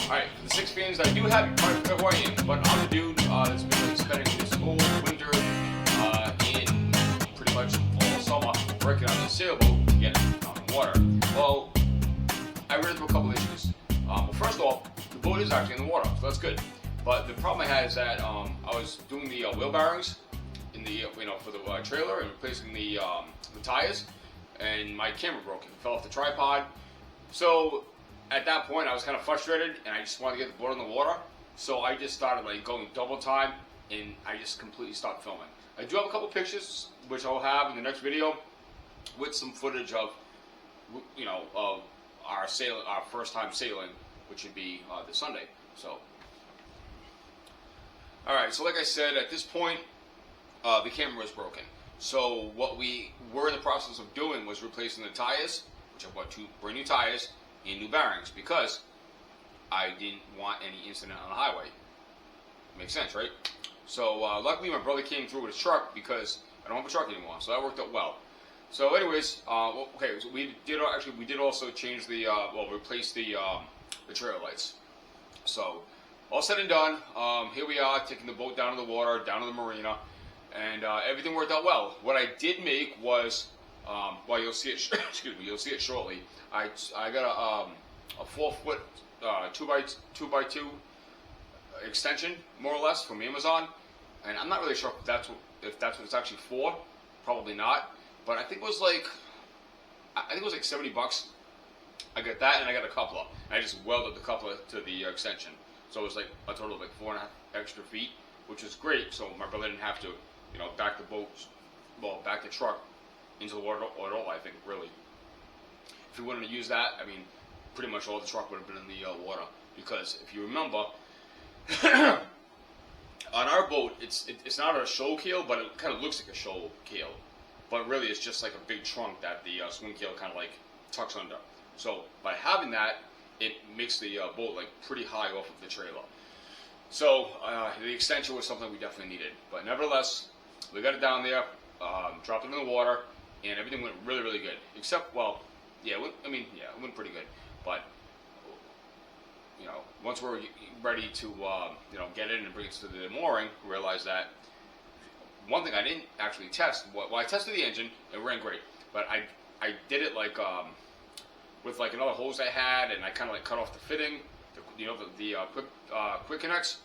Alright, for the 6 fans, I do have you probably forgot who I am, but I'm the dude that's been spending this whole winter in pretty much all summer working on this sailboat to get on the water. Well, I ran into a couple issues. Well, first off, the boat is actually in the water, so that's good. But the problem I had is that I was doing the wheel bearings in the for the trailer and replacing the tires, and my camera broke. It fell off the tripod. So at that point, I was kind of frustrated, and I just wanted to get the boat in the water. So I just started like going double time, and I just completely stopped filming. I do have a couple pictures, which I'll have in the next video, with some footage of, of our first time sailing, which would be this Sunday. So, all right. So like I said, at this point, the camera was broken. So what we were in the process of doing was replacing the tires, which I bought 2 brand new tires and new bearings, because I didn't want any incident on the highway. Makes sense, right? So luckily my brother came through with his truck, because I don't have a truck anymore, so that worked out well. So anyways, okay, so we did also change the replace the trail lights. So all said and done, here we are taking the boat down to the water, down to the marina, and everything worked out well. What I did make was, well, you'll see it. Excuse me, you'll see it shortly. I got a 4-foot 2x2 extension, more or less, from Amazon, and I'm not really sure if that's what it's actually for. Probably not, but I think it was like $70. I got that, and I got a coupler. And I just welded the coupler to the extension, so it was like a total of like 4.5 extra feet, which was great. So my brother didn't have to, back the truck into the water at all. I think really, if he wanted to use that, I mean, pretty much all the truck would have been in the water. Because if you remember, on our boat, it's not a shoal keel, but it kind of looks like a shoal keel. But really, it's just like a big trunk that the swing keel kind of like tucks under. So by having that, it makes the boat like pretty high off of the trailer. So the extension was something we definitely needed. But nevertheless, we got it down there, dropped it in the water, and everything went really, really good. Except, well, yeah, it went pretty good. But once we're ready to get in and bring it to the mooring, realized that one thing I didn't actually test. Well, I tested the engine, it ran great, but I did it like with like another hose I had, and I kind of like cut off the fitting, the quick connects,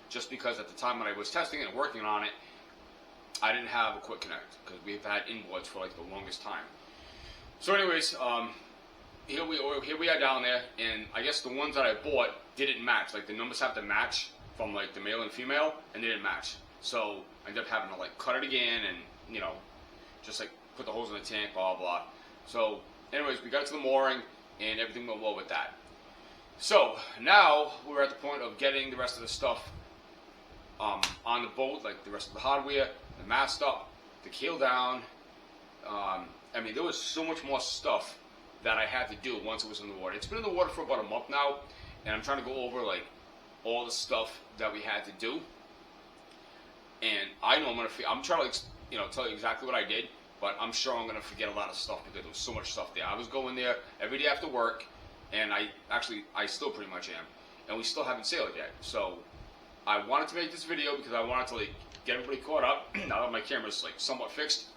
just because at the time when I was testing it and working on it, I didn't have a quick connect because we've had inboards for like the longest time. So anyways, here we are down there, and I guess the ones that I bought didn't match. Like the numbers have to match from like the male and female, and they didn't match. So I ended up having to like cut it again, and just like put the holes in the tank, blah blah. So anyways, we got to the mooring, and everything went well with that. So now we're at the point of getting the rest of the stuff on the boat, like the rest of the hardware, the mast up, the keel down. I mean, there was so much more stuff that I had to do once it was in the water. It's been in the water for about a month now, and I'm trying to go over like all the stuff that we had to do. And I know I'm trying to tell you exactly what I did, but I'm sure I'm gonna forget a lot of stuff because there was so much stuff there. I was going there every day after work, and I still pretty much am, and we still haven't sailed yet. So I wanted to make this video because I wanted to like get everybody caught up. Now that my camera's like somewhat fixed.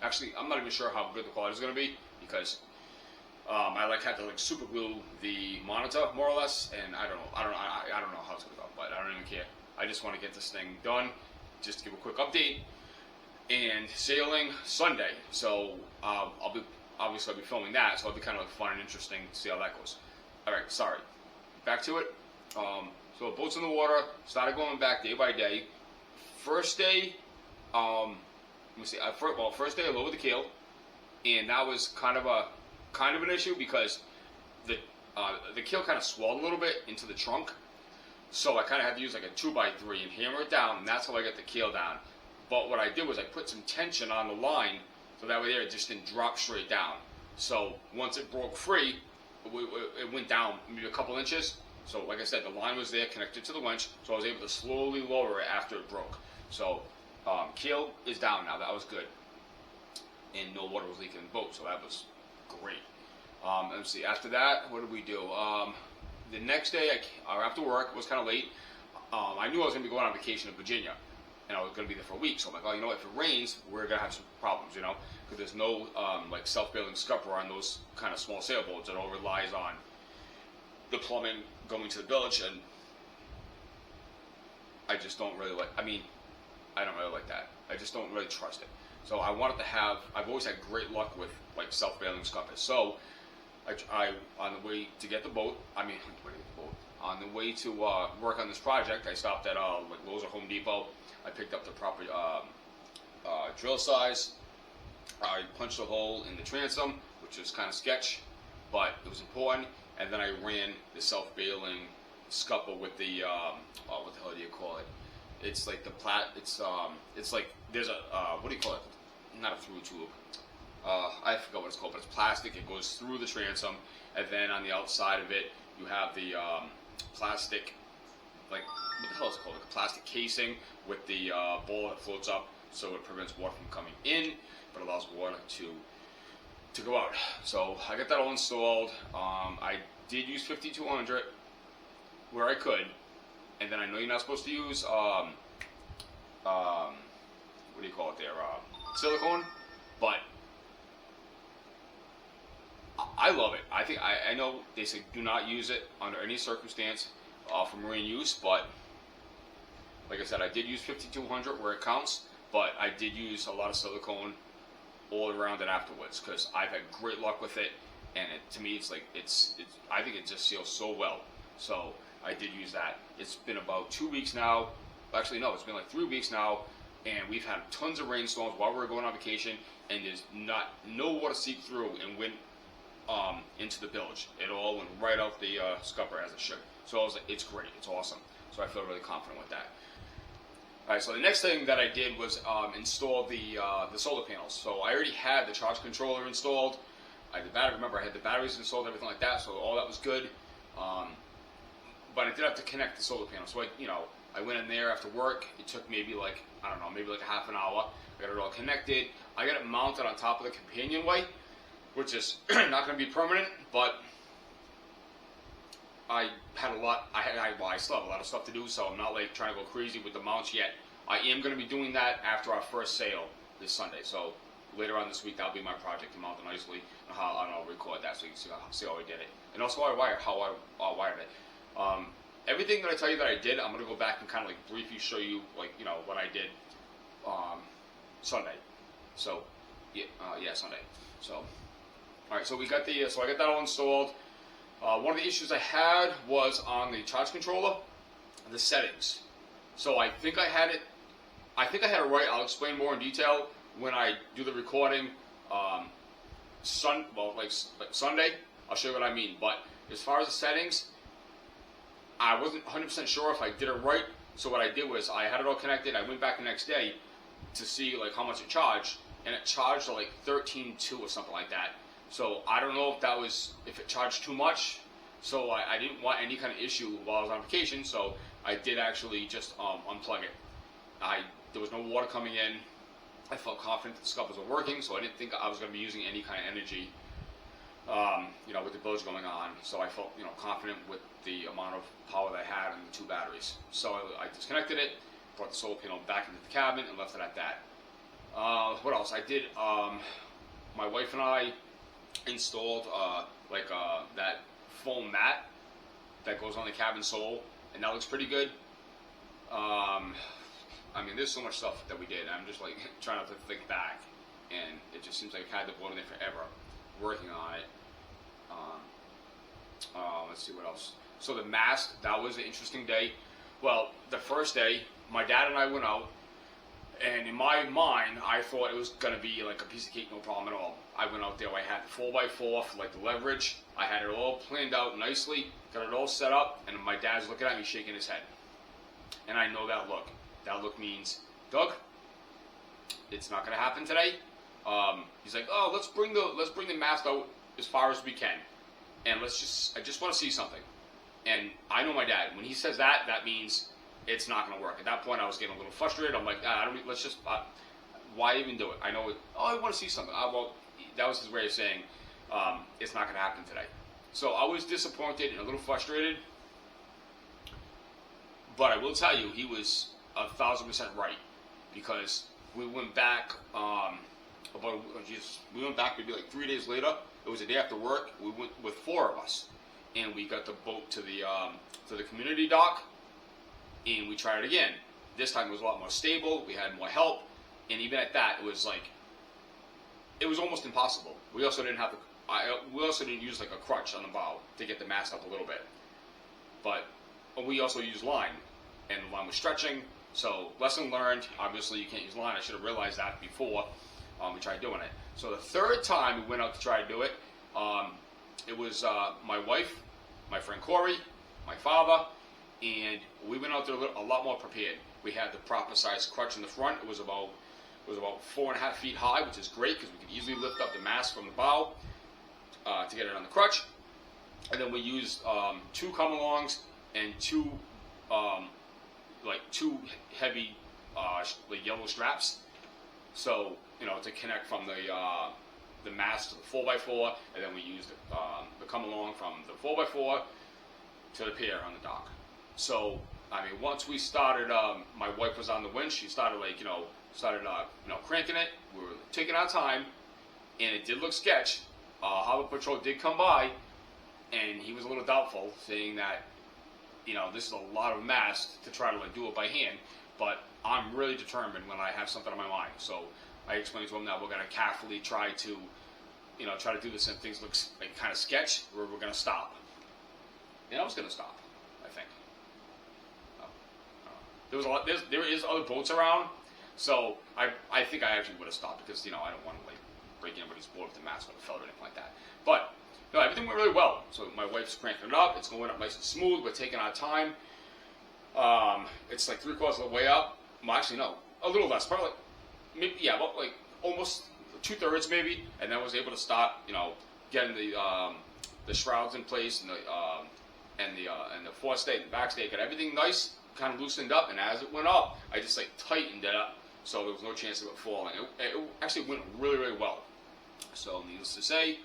Actually, I'm not even sure how good the quality is gonna be because I had to like super glue the monitor more or less, and I don't know how it's gonna go, but I don't even care. I just want to get this thing done, just to give a quick update. And sailing Sunday, so I'll be filming that, so it'll be kind of like fun and interesting to see how that goes. All right, sorry. Back to it. So boat's in the water. Started going back day by day. First day, let me see. First day I lowered the keel, and that was kind of an issue because the keel kind of swelled a little bit into the trunk. So I kind of had to use like a 2x3 and hammer it down, and that's how I got the keel down. But what I did was I put some tension on the line, so that way there it just didn't drop straight down. So once it broke free, it went down maybe a couple inches. So like I said, the line was there connected to the winch, so I was able to slowly lower it after it broke. So keel is down now, that was good. And no water was leaking in the boat, so that was great. Let's see, after that, what did we do? the next day, after work, it was kind of late. I knew I was going to be going on vacation in Virginia, and I was going to be there for a week. So I'm like, oh, you know what? If it rains, we're going to have some problems, you know, because there's no like self-bailing scupper on those kind of small sailboats. It all relies on the plumbing going to the bilge, and I just don't really like. I mean, I don't really like that. I just don't really trust it. So I wanted to have. I've always had great luck with like self-bailing scuppers. So I on the way to get the boat. On the way to work on this project, I stopped at like Lowe's or Home Depot. I picked up the proper drill size. I punched a hole in the transom, which was kind of sketch, but it was important. And then I ran the self-bailing scupper with the what the hell do you call it? It's like the it's like there's a what do you call it? Not a through tube. I forgot what it's called, but it's plastic. It goes through the transom, and then on the outside of it, you have the plastic, like what the hell is it called? Like a plastic casing with the ball that floats up, so it prevents water from coming in, but allows water to go out. So I got that all installed. I did use 5200 where I could, and then I know you're not supposed to use what do you call it there? Silicone, but I love it. I think I know they say do not use it under any circumstance for marine use, but like I said, I did use 5200 where it counts, but I did use a lot of silicone all around it afterwards because I've had great luck with it, and to me it's like it's I think it just seals so well. So I did use that. It's been about 2 weeks now. Actually, no, it's been like 3 weeks now, and we've had tons of rainstorms while we were going on vacation, and there's no water seeped through and went into the bilge. It all went right out the scupper as it should. So I was like, it's great, it's awesome. So I feel really confident with that. All right, so the next thing that I did was install the solar panels. So I already had the charge controller installed. I had the batteries installed, everything like that. So all that was good. But I did have to connect the solar panels. So I went in there after work. It took maybe like a half an hour. I got it all connected. I got it mounted on top of the companionway, which is not going to be permanent, but I had a lot. I still have a lot of stuff to do, so I'm not like trying to go crazy with the mounts yet. I am going to be doing that after our first sail this Sunday. So later on this week, that'll be my project to mount it nicely, and I'll record that so you can see how I did it, and also how I wired it. Everything that I tell you that I did, I'm going to go back and kind of like briefly show you what I did Sunday. So yeah, Sunday. So all right, so I got that all installed. One of the issues I had was on the charge controller, the settings. So I think I had it right. I'll explain more in detail when I do the recording. Like Sunday, I'll show you what I mean. But as far as the settings, I wasn't 100% sure if I did it right. So what I did was I had it all connected. I went back the next day to see like how much it charged, and it charged to like 13.2 or something like that. So I don't know if it charged too much. So I didn't want any kind of issue while I was on vacation. So I did actually just unplug it. There was no water coming in. I felt confident that the scuppers were working, so I didn't think I was going to be using any kind of energy, with the bilge going on. So I felt, confident with the amount of power that I had and the 2 batteries. So I disconnected it, brought the solar panel back into the cabin, and left it at that. What else? I did. My wife and I installed that foam mat that goes on the cabin sole, and that looks pretty good. There's so much stuff that we did. I'm just like trying not to think back, and it just seems like I had the boat in there forever, working on it. Let's see what else. So the mast, that was an interesting day. Well, the first day, my dad and I went out, and in my mind, I thought it was going to be like a piece of cake, no problem at all. I went out there, I had the 4x4 for like the leverage. I had it all planned out nicely, got it all set up, and my dad's looking at me shaking his head. And I know that look. That look means, Doug, it's not going to happen today. He's like, oh, let's bring the mast out as far as we can, and I just want to see something. And I know my dad. When he says that, that means it's not going to work. At that point, I was getting a little frustrated. I'm like, why even do it? I know it. Oh, I want to see something. Well, that was his way of saying it's not going to happen today. So I was disappointed and a little frustrated, but I will tell you, he was 1,000% right, because we went back we went back maybe like 3 days later. It was a day after work. We went with 4 of us, and we got the boat to the community dock, and we tried it again. This time it was a lot more stable. We had more help, and even at that, it was almost impossible. We also didn't have we also didn't use like a crutch on the bow to get the mast up a little bit, but we also used line, and the line was stretching. So lesson learned. Obviously, you can't use line. I should have realized that before we tried doing it. So the third time we went out to try to do it, it was my wife, my friend Corey, my father, and we went out there a lot more prepared. We had the proper size crutch in the front. It was about 4.5 feet high, which is great because we could easily lift up the mast from the bow to get it on the crutch. And then we used 2 come-alongs and 2 heavy like yellow straps. So to connect from the mast to the 4x4, and then we used the come-along from the 4x4 to the pier on the dock. So I mean, once we started, my wife was on the winch. She started cranking it. We were taking our time, and it did look sketch. Harbor Patrol did come by, and he was a little doubtful, saying that this is a lot of mast to try to do it by hand. But I'm really determined when I have something on my mind. So I explained to him that we're going to carefully try to do this, and things look like kind of sketch, where we're going to stop. And I was going to stop, I think. There is other boats around, so I think I actually would have stopped, because I don't want to break anybody's boat with the mast on the fell or anything like that. But everything went really well. So my wife's cranking it up. It's going up nice and smooth. We're taking our time. It's like 3/4 of the way up. Well, actually, no, a little less. Probably, about like almost 2/3 maybe. And then I was able to start, getting the shrouds in place, and the forestay and the backstay. Got everything nice, kind of loosened up. And as it went up, I just tightened it up, so there was no chance of it falling. It actually went really, really well. So needless to say,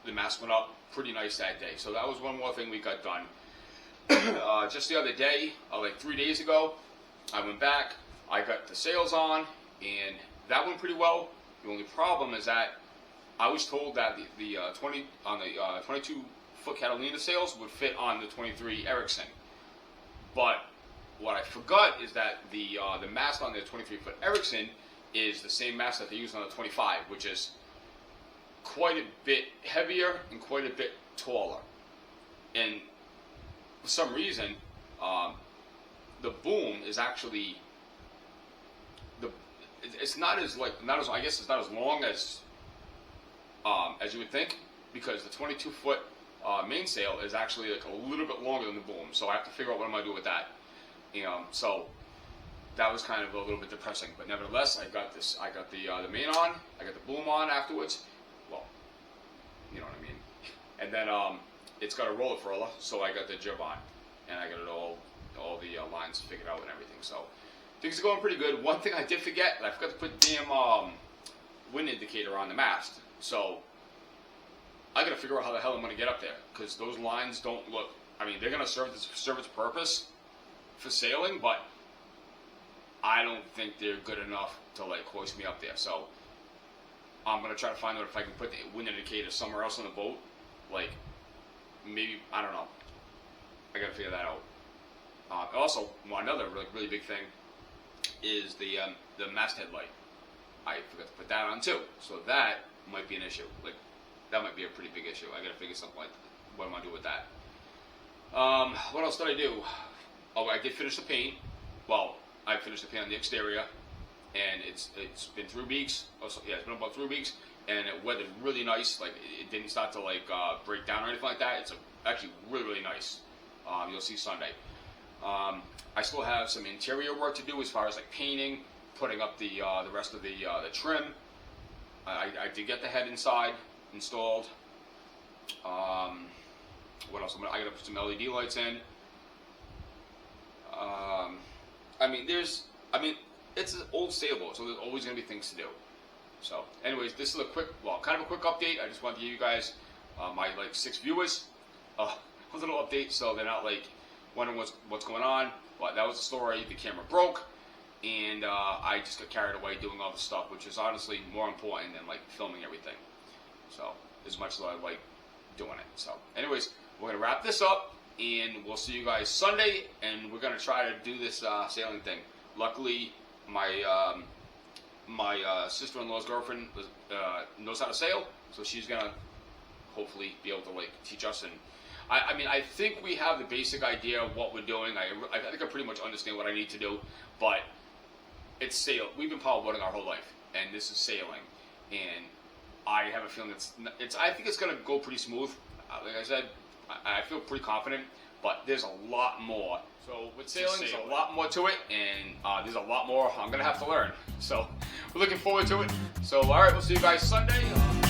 the mast went up pretty nice that day. So that was one more thing we got done. Just the other day, like 3 days ago, I went back. I got the sails on, and that went pretty well. The only problem is that I was told that the 22-foot Catalina sails would fit on the 23 Erickson. But what I forgot is that the mast on the 23-foot Erickson is the same mast that they use on the 25, which is quite a bit heavier and quite a bit taller. And for some reason, the boom is actually it's not as I guess it's not as long as you would think, because the 22-foot mainsail is actually like a little bit longer than the boom. So I have to figure out what I'm gonna do with that. So that was kind of a little bit depressing. But nevertheless, I got the main on. I got the boom on afterwards. Well, you know what I mean. And then it's got a roller furler, so I got the jib on, and I got it all the lines figured out and everything. So things are going pretty good. One thing I did forget, I forgot to put the damn wind indicator on the mast. So I got to figure out how the hell I'm going to get up there, because those lines don't look. I mean, they're going to serve its purpose for sailing, but I don't think they're good enough to hoist me up there. So I'm going to try to find out if I can put the wind indicator somewhere else on the boat. Maybe, I don't know. I got to figure that out. Also, another really big thing is the masthead light. I forgot to put that on too. So that might be an issue. That might be a pretty big issue. I got to figure something what I'm going to do with that. What else did I do? Oh, I did finish the paint. Well, I finished the paint on the exterior, and it's been 3 weeks. Also, yeah, it's been about 3 weeks, and it weathered really nice. It didn't start to break down or anything like that. It's actually really nice. You'll see Sunday. I still have some interior work to do as far as painting, putting up the rest of the trim. I did get the head inside installed. What else? I got to put some LED lights in. It's an old sailboat, so there's always going to be things to do. So, anyways, this is kind of a quick update. I just wanted to give you guys my like 6 viewers a little update, so they're not like wondering what's going on. But that was the story. The camera broke, and I just got carried away doing all the stuff, which is honestly more important than like filming everything. So as much as I like doing it. So anyways, we're gonna wrap this up, and we'll see you guys Sunday, and we're gonna try to do this sailing thing. Luckily, my my sister-in-law's girlfriend knows how to sail, so she's gonna hopefully be able to like teach us. And I mean, I think we have the basic idea of what we're doing. I think I pretty much understand what I need to do, but it's sail. We've been powerboating our whole life, and this is sailing, and I have a feeling I think it's gonna go pretty smooth. Like I said, I feel pretty confident, but there's a lot more. So with sailing, there's a lot more to it, and there's a lot more I'm gonna have to learn. So we're looking forward to it. So all right, we'll see you guys Sunday.